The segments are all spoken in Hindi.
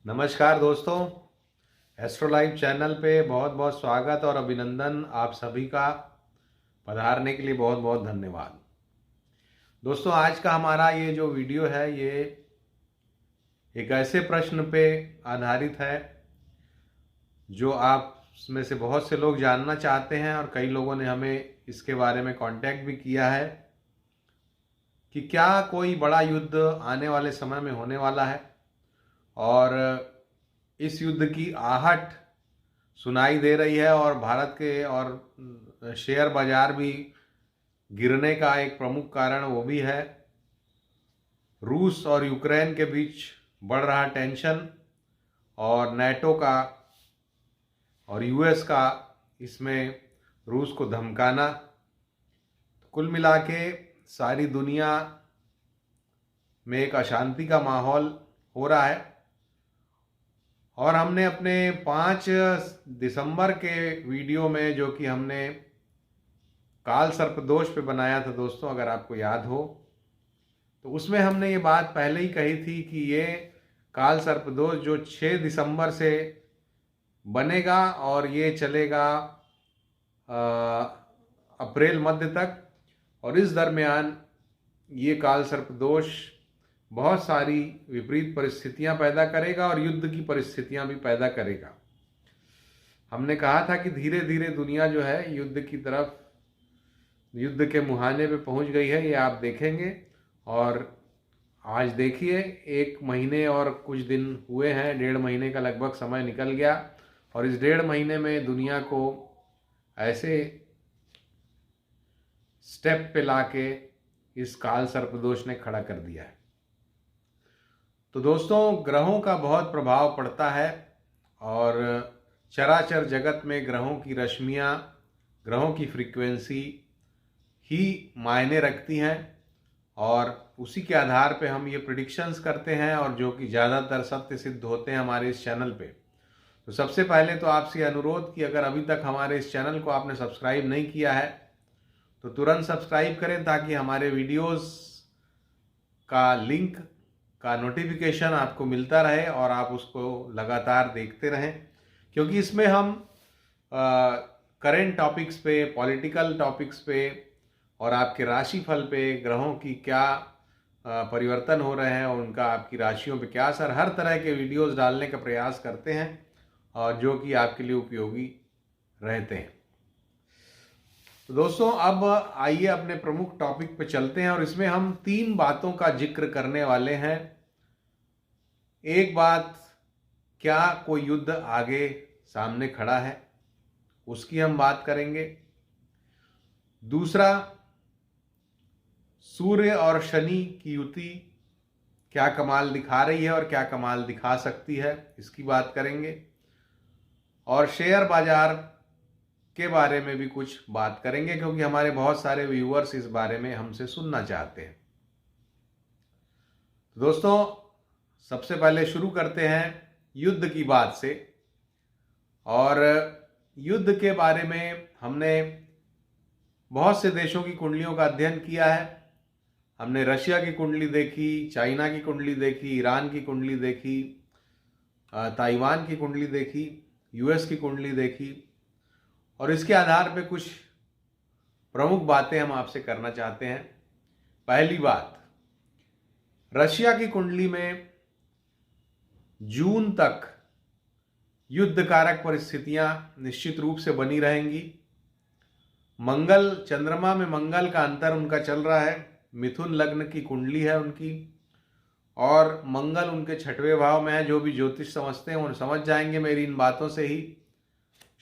नमस्कार दोस्तों, एस्ट्रोलाइव चैनल पे बहुत बहुत स्वागत और अभिनंदन। आप सभी का पधारने के लिए बहुत बहुत धन्यवाद। दोस्तों, आज का हमारा ये जो वीडियो है ये एक ऐसे प्रश्न पे आधारित है जो आप में से बहुत से लोग जानना चाहते हैं और कई लोगों ने हमें इसके बारे में कांटेक्ट भी किया है कि क्या कोई बड़ा युद्ध आने वाले समय में होने वाला है और इस युद्ध की आहट सुनाई दे रही है और भारत के और शेयर बाजार भी गिरने का एक प्रमुख कारण वो भी है रूस और यूक्रेन के बीच बढ़ रहा टेंशन और नेटो का और यूएस का इसमें रूस को धमकाना। कुल मिला के सारी दुनिया में एक अशांति का माहौल हो रहा है और हमने अपने 5 दिसंबर के वीडियो में जो कि हमने काल सर्प दोष पे बनाया था दोस्तों, अगर आपको याद हो तो उसमें हमने ये बात पहले ही कही थी कि ये काल सर्प दोष जो 6 दिसंबर से बनेगा और ये चलेगा अप्रैल मध्य तक, और इस दरमियान ये काल सर्प दोष बहुत सारी विपरीत परिस्थितियां पैदा करेगा और युद्ध की परिस्थितियां भी पैदा करेगा। हमने कहा था कि धीरे धीरे दुनिया जो है युद्ध की तरफ, युद्ध के मुहाने पे पहुंच गई है, ये आप देखेंगे। और आज देखिए 1 महीने और कुछ दिन हुए हैं, 1.5 महीने का लगभग समय निकल गया और इस 1.5 महीने में दुनिया को ऐसे स्टेप पे लाके इस काल सर्पदोष ने खड़ा कर दिया है। तो दोस्तों, ग्रहों का बहुत प्रभाव पड़ता है और चराचर जगत में ग्रहों की रश्मियाँ, ग्रहों की फ्रीक्वेंसी ही मायने रखती हैं और उसी के आधार पे हम ये प्रिडिक्शंस करते हैं और जो कि ज़्यादातर सत्य सिद्ध होते हैं हमारे इस चैनल पे। तो सबसे पहले तो आपसे अनुरोध कि अगर अभी तक हमारे इस चैनल को आपने सब्सक्राइब नहीं किया है तो तुरंत सब्सक्राइब करें ताकि हमारे वीडियोस का लिंक का नोटिफिकेशन आपको मिलता रहे और आप उसको लगातार देखते रहें, क्योंकि इसमें हम करेंट टॉपिक्स पे, पॉलिटिकल टॉपिक्स पे और आपके राशिफल पे ग्रहों की क्या परिवर्तन हो रहे हैं और उनका आपकी राशियों पे क्या असर, हर तरह के वीडियोस डालने का प्रयास करते हैं और जो कि आपके लिए उपयोगी रहते हैं। तो दोस्तों, अब आइए अपने प्रमुख टॉपिक पे चलते हैं और इसमें हम 3 बातों का जिक्र करने वाले हैं। एक बात, क्या कोई युद्ध आगे सामने खड़ा है, उसकी हम बात करेंगे। दूसरा, सूर्य और शनि की युति क्या कमाल दिखा रही है और क्या कमाल दिखा सकती है, इसकी बात करेंगे। और शेयर बाजार के बारे में भी कुछ बात करेंगे क्योंकि हमारे बहुत सारे व्यूअर्स इस बारे में हमसे सुनना चाहते हैं। तो दोस्तों, सबसे पहले शुरू करते हैं युद्ध की बात से। और युद्ध के बारे में हमने बहुत से देशों की कुंडलियों का अध्ययन किया है। हमने रशिया की कुंडली देखी, चाइना की कुंडली देखी, ईरान की कुंडली देखी, ताइवान की कुंडली देखी, यूएस की कुंडली देखी और इसके आधार पे कुछ प्रमुख बातें हम आपसे करना चाहते हैं। पहली बात, रशिया की कुंडली में जून तक युद्ध कारक परिस्थितियां निश्चित रूप से बनी रहेंगी। मंगल, चंद्रमा में मंगल का अंतर उनका चल रहा है, मिथुन लग्न की कुंडली है उनकी और मंगल उनके 6वें भाव में है। जो भी ज्योतिष समझते हैं वो समझ जाएंगे मेरी इन बातों से ही।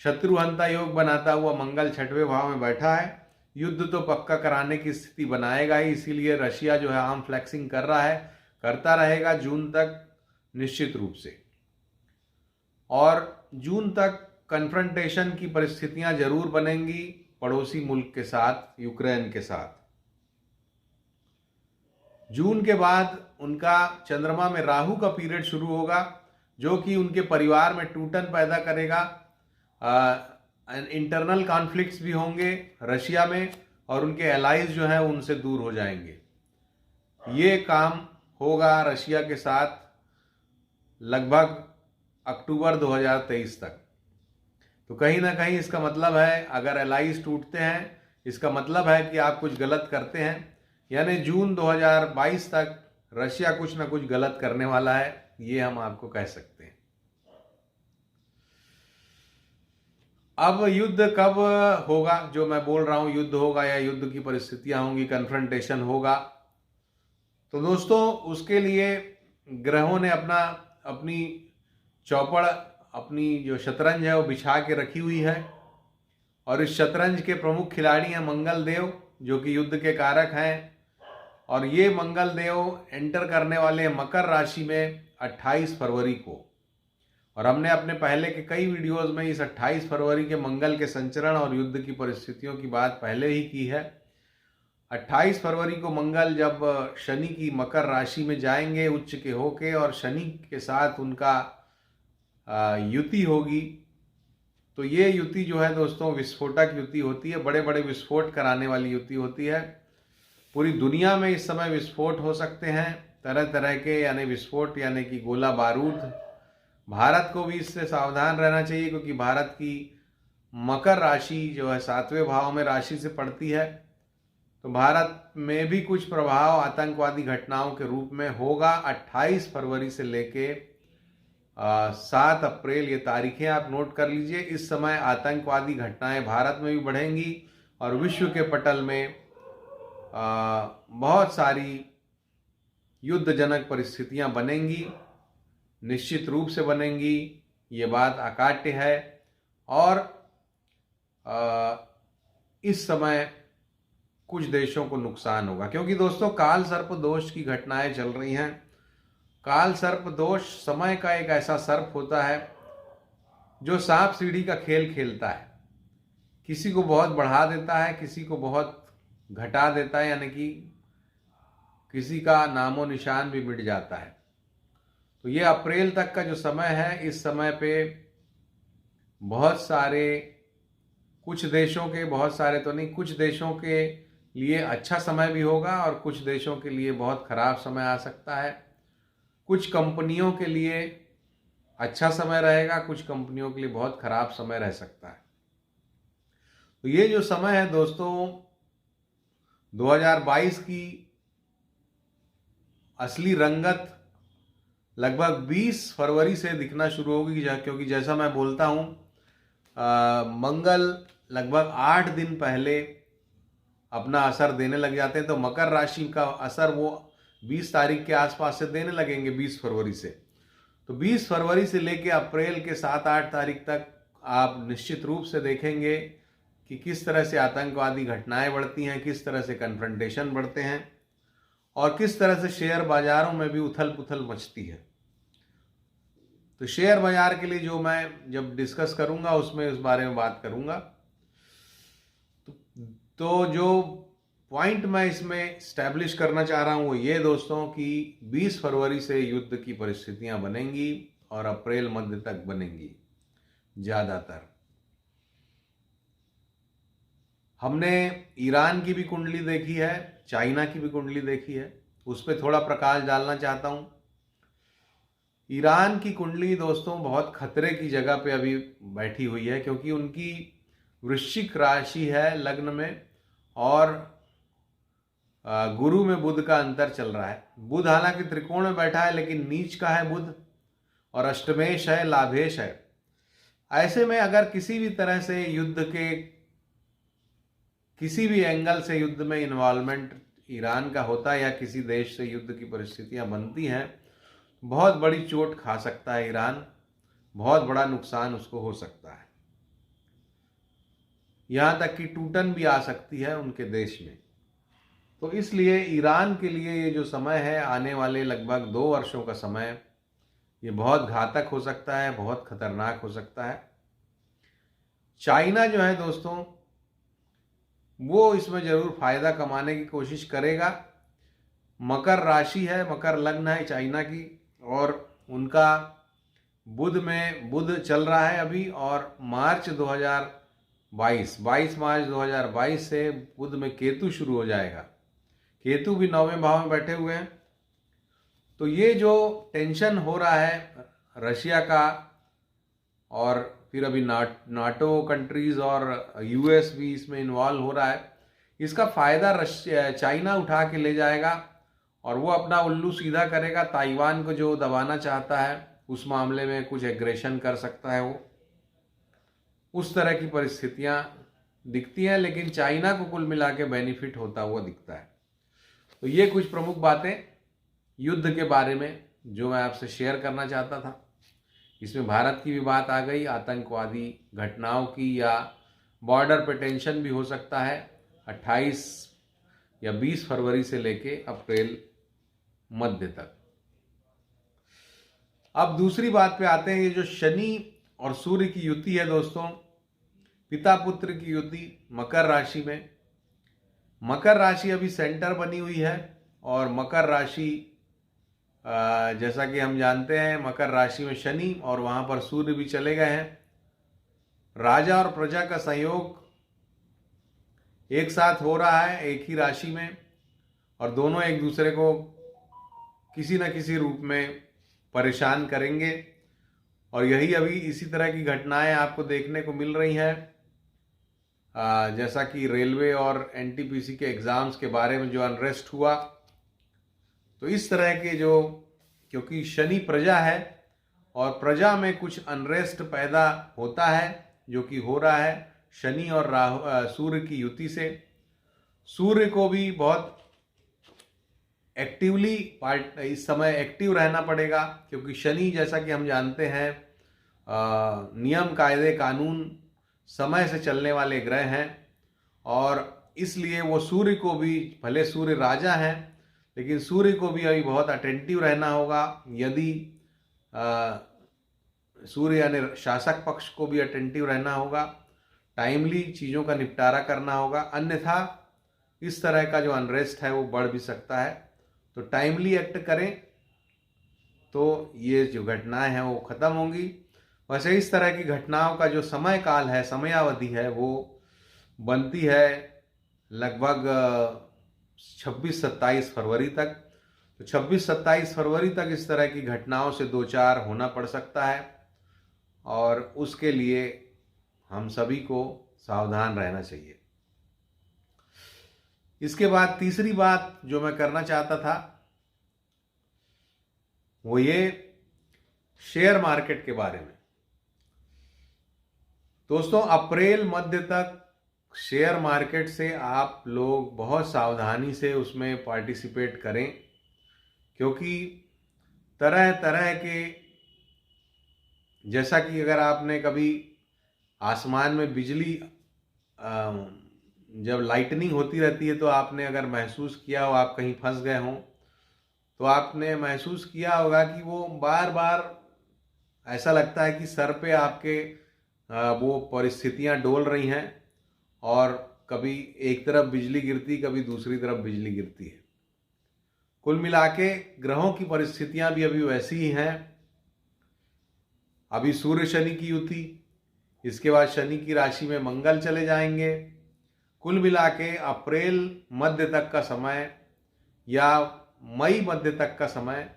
शत्रुहंता योग बनाता हुआ मंगल 6वें भाव में बैठा है, युद्ध तो पक्का कराने की स्थिति बनाएगा ही, इसीलिए रशिया जो है आर्म फ्लेक्सिंग कर रहा है, करता रहेगा जून तक निश्चित रूप से। और जून तक कन्फ्रंटेशन की परिस्थितियां जरूर बनेंगी पड़ोसी मुल्क के साथ, यूक्रेन के साथ। जून के बाद उनका चंद्रमा में राहु का पीरियड शुरू होगा जो कि उनके परिवार में टूटन पैदा करेगा। इंटरनल कॉन्फ्लिक्ट्स भी होंगे रशिया में और उनके एलाइज जो हैं उनसे दूर हो जाएंगे। ये काम होगा रशिया के साथ लगभग अक्टूबर 2023 तक। तो कहीं ना कहीं इसका मतलब है, अगर एलाइज टूटते हैं इसका मतलब है कि आप कुछ गलत करते हैं, यानी जून 2022 तक रशिया कुछ ना कुछ गलत करने वाला है, ये हम आपको कह सकते हैं। अब युद्ध कब होगा, जो मैं बोल रहा हूं युद्ध होगा या युद्ध की परिस्थितियां होंगी, कन्फ्रंटेशन होगा, तो दोस्तों उसके लिए ग्रहों ने अपनी चौपड़, अपनी जो शतरंज है वो बिछा के रखी हुई है। और इस शतरंज के प्रमुख खिलाड़ी हैं मंगल देव, जो कि युद्ध के कारक हैं। और ये मंगल देव एंटर करने वाले हैं मकर राशि में 28 फरवरी को। और हमने अपने पहले के कई वीडियोस में इस 28 फरवरी के मंगल के संचरण और युद्ध की परिस्थितियों की बात पहले ही की है। 28 फरवरी को मंगल जब शनि की मकर राशि में जाएंगे उच्च के होके, और शनि के साथ उनका युति होगी, तो ये युति जो है दोस्तों विस्फोटक युति होती है, बड़े बड़े विस्फोट कराने वाली युति होती है। पूरी दुनिया में इस समय विस्फोट हो सकते हैं तरह तरह के, यानी विस्फोट यानी कि गोला बारूद। भारत को भी इससे सावधान रहना चाहिए, क्योंकि भारत की मकर राशि जो है 7वें भाव में राशि से पड़ती है। तो भारत में भी कुछ प्रभाव आतंकवादी घटनाओं के रूप में होगा 28 फरवरी से लेके 7 अप्रैल, ये तारीखें आप नोट कर लीजिए। इस समय आतंकवादी घटनाएं भारत में भी बढ़ेंगी और विश्व के पटल में बहुत सारी युद्धजनक परिस्थितियां बनेंगी, निश्चित रूप से बनेंगी, ये बात अकाट्य है। और इस समय कुछ देशों को नुकसान होगा, क्योंकि दोस्तों काल सर्प दोष की घटनाएं चल रही हैं। काल सर्प दोष समय का एक ऐसा सर्प होता है जो सांप सीढ़ी का खेल खेलता है, किसी को बहुत बढ़ा देता है, किसी को बहुत घटा देता है, यानी कि किसी का नामो निशान भी मिट जाता है। तो ये अप्रैल तक का जो समय है, इस समय पे बहुत सारे, कुछ देशों के, बहुत सारे तो नहीं, कुछ देशों के लिए अच्छा समय भी होगा और कुछ देशों के लिए बहुत खराब समय आ सकता है। कुछ कंपनियों के लिए अच्छा समय रहेगा, कुछ कंपनियों के लिए बहुत खराब समय रह सकता है। तो ये जो समय है दोस्तों 2022 की असली रंगत लगभग 20 फरवरी से दिखना शुरू होगी, क्योंकि जैसा मैं बोलता हूँ मंगल लगभग 8 दिन पहले अपना असर देने लग जाते हैं। तो मकर राशि का असर वो 20 तारीख के आसपास से देने लगेंगे, 20 फरवरी से। तो 20 फरवरी से लेकर अप्रैल के 7-8 तारीख तक आप निश्चित रूप से देखेंगे कि किस तरह से आतंकवादी घटनाएं बढ़ती हैं, किस तरह से कन्फ्रंटेशन बढ़ते हैं और किस तरह से शेयर बाजारों में भी उथल पुथल मचती है। तो शेयर बाजार के लिए जो मैं जब डिस्कस करूंगा उसमें उस बारे में बात करूंगा। तो जो पॉइंट मैं इसमें स्टैब्लिश करना चाह रहा हूं वो ये दोस्तों कि 20 फरवरी से युद्ध की परिस्थितियां बनेंगी और अप्रैल मध्य तक बनेंगी ज्यादातर। हमने ईरान की भी कुंडली देखी है, चाइना की भी कुंडली देखी है, उस पर थोड़ा प्रकाश डालना चाहता हूं। ईरान की कुंडली दोस्तों बहुत खतरे की जगह पे अभी बैठी हुई है, क्योंकि उनकी वृश्चिक राशि है लग्न में और गुरु में बुध का अंतर चल रहा है। बुध हालांकि त्रिकोण में बैठा है लेकिन नीच का है बुध, और अष्टमेश है, लाभेश है। ऐसे में अगर किसी भी तरह से युद्ध के किसी भी एंगल से युद्ध में इन्वॉल्वमेंट ईरान का होता है या किसी देश से युद्ध की परिस्थितियां बनती हैं, बहुत बड़ी चोट खा सकता है ईरान, बहुत बड़ा नुकसान उसको हो सकता है, यहां तक कि टूटन भी आ सकती है उनके देश में। तो इसलिए ईरान के लिए ये जो समय है, आने वाले लगभग 2 वर्षों का समय, ये बहुत घातक हो सकता है, बहुत खतरनाक हो सकता है। चाइना जो है दोस्तों वो इसमें जरूर फायदा कमाने की कोशिश करेगा। मकर राशि है, मकर लग्न है चाइना की, और उनका बुध में बुध चल रहा है अभी, और मार्च 22 मार्च 2022 से बुध में केतु शुरू हो जाएगा। केतु भी 9वें भाव में बैठे हुए हैं। तो ये जो टेंशन हो रहा है रशिया का और फिर अभी नाटो कंट्रीज़ और यूएस भी इसमें इन्वॉल्व हो रहा है। इसका फ़ायदा रशिया चाइना उठा के ले जाएगा और वो अपना उल्लू सीधा करेगा। ताइवान को जो दबाना चाहता है उस मामले में कुछ एग्रेशन कर सकता है वो, उस तरह की परिस्थितियां दिखती हैं, लेकिन चाइना को कुल मिला के बेनिफिट होता हुआ दिखता है। तो ये कुछ प्रमुख बातें युद्ध के बारे में जो मैं आपसे शेयर करना चाहता था। इसमें भारत की भी बात आ गई, आतंकवादी घटनाओं की, या बॉर्डर पे टेंशन भी हो सकता है 28 या 20 फरवरी से लेके अप्रैल मध्य तक। अब दूसरी बात पे आते हैं, ये जो शनि और सूर्य की युति है दोस्तों, पिता पुत्र की युति मकर राशि में। मकर राशि अभी सेंटर बनी हुई है और मकर राशि जैसा कि हम जानते हैं मकर राशि में शनि और वहां पर सूर्य भी चले गए हैं। राजा और प्रजा का संयोग एक साथ हो रहा है एक ही राशि में, और दोनों एक दूसरे को किसी न किसी रूप में परेशान करेंगे। और यही अभी इसी तरह की घटनाएं आपको देखने को मिल रही हैं, जैसा कि रेलवे और एनटीपीसी के एग्ज़ाम्स के बारे में जो अनरेस्ट हुआ। तो इस तरह के जो, क्योंकि शनि प्रजा है और प्रजा में कुछ अनरेस्ट पैदा होता है जो कि हो रहा है शनि और सूर्य की युति से। सूर्य को भी बहुत एक्टिवली इस समय एक्टिव रहना पड़ेगा, क्योंकि शनि जैसा कि हम जानते हैं नियम कायदे कानून समय से चलने वाले ग्रह हैं, और इसलिए वो सूर्य को भी, भले सूर्य राजा हैं लेकिन सूर्य को भी अभी बहुत अटेंटिव रहना होगा। यदि सूर्य यानी शासक पक्ष को भी अटेंटिव रहना होगा, टाइमली चीज़ों का निपटारा करना होगा, अन्यथा इस तरह का जो अनरेस्ट है वो बढ़ भी सकता है। तो टाइमली एक्ट करें तो ये जो घटनाएं हैं वो ख़त्म होंगी। वैसे इस तरह की घटनाओं का जो समय काल है, समयावधि है, वो बनती है लगभग 26-27 फरवरी तक। तो 26-27 फरवरी तक इस तरह की घटनाओं से दो चार होना पड़ सकता है, और उसके लिए हम सभी को सावधान रहना चाहिए। इसके बाद तीसरी बात जो मैं करना चाहता था वो ये शेयर मार्केट के बारे में। दोस्तों, अप्रैल मध्य तक शेयर मार्केट से आप लोग बहुत सावधानी से उसमें पार्टिसिपेट करें, क्योंकि तरह तरह के, जैसा कि अगर आपने कभी आसमान में बिजली जब लाइटनिंग होती रहती है तो आपने अगर महसूस किया हो, आप कहीं फंस गए हों तो आपने महसूस किया होगा कि वो बार बार ऐसा लगता है कि सर पे आपके वो परिस्थितियां डोल रही हैं, और कभी एक तरफ बिजली गिरती, कभी दूसरी तरफ बिजली गिरती है। कुल मिला के ग्रहों की परिस्थितियां भी अभी वैसी ही हैं। अभी सूर्य शनि की युति, इसके बाद शनि की राशि में मंगल चले जाएंगे। कुल मिला के अप्रैल मध्य तक का समय या मई मध्य तक का समय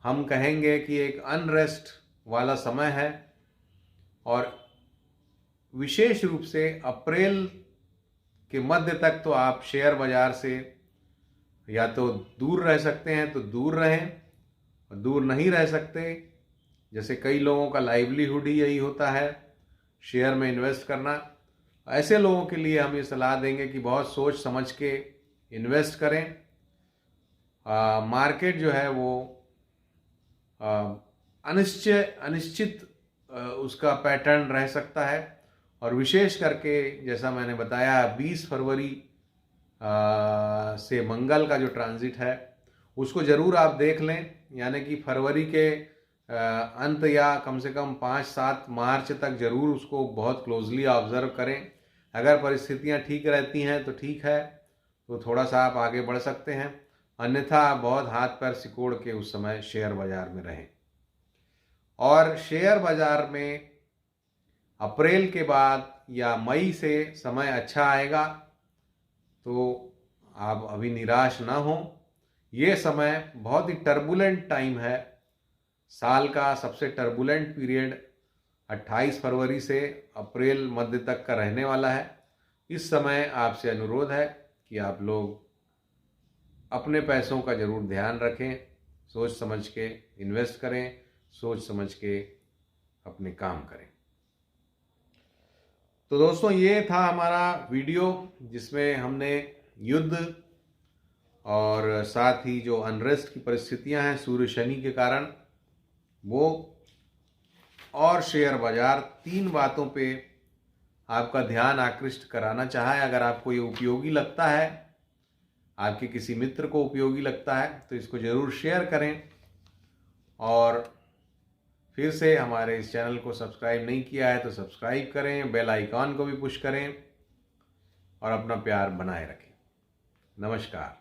हम कहेंगे कि एक अनरेस्ट वाला समय है, और विशेष रूप से अप्रैल के मध्य तक तो आप शेयर बाजार से या तो दूर रह सकते हैं तो दूर रहें, और दूर नहीं रह सकते, जैसे कई लोगों का लाइवलीहुड ही यही होता है शेयर में इन्वेस्ट करना, ऐसे लोगों के लिए हम ये सलाह देंगे कि बहुत सोच समझ के इन्वेस्ट करें। मार्केट जो है वो अनिश्चित उसका पैटर्न रह सकता है, और विशेष करके जैसा मैंने बताया 20 फरवरी से मंगल का जो ट्रांजिट है उसको ज़रूर आप देख लें, यानी कि फरवरी के अंत या कम से कम 5-7 मार्च तक ज़रूर उसको बहुत क्लोजली ऑब्ज़र्व करें। अगर परिस्थितियां ठीक रहती हैं तो ठीक है, तो थोड़ा सा आप आगे बढ़ सकते हैं, अन्यथा आप बहुत हाथ पैर सिकोड़ के उस समय शेयर बाज़ार में रहें। और शेयर बाज़ार में अप्रैल के बाद या मई से समय अच्छा आएगा, तो आप अभी निराश ना हो। ये समय बहुत ही टर्बुलेंट टाइम है, साल का सबसे टर्बुलेंट पीरियड 28 फरवरी से अप्रैल मध्य तक का रहने वाला है। इस समय आपसे अनुरोध है कि आप लोग अपने पैसों का ज़रूर ध्यान रखें, सोच समझ के इन्वेस्ट करें, सोच समझ के अपने काम करें। तो दोस्तों, ये था हमारा वीडियो जिसमें हमने युद्ध और साथ ही जो अनरेस्ट की परिस्थितियां हैं सूर्य शनि के कारण, वो और शेयर बाजार, 3 बातों पे आपका ध्यान आकृष्ट कराना चाहा है। अगर आपको ये उपयोगी लगता है, आपके किसी मित्र को उपयोगी लगता है, तो इसको ज़रूर शेयर करें। और फिर से हमारे इस चैनल को सब्सक्राइब नहीं किया है तो सब्सक्राइब करें, बेल आइकॉन को भी पुश करें और अपना प्यार बनाए रखें। नमस्कार।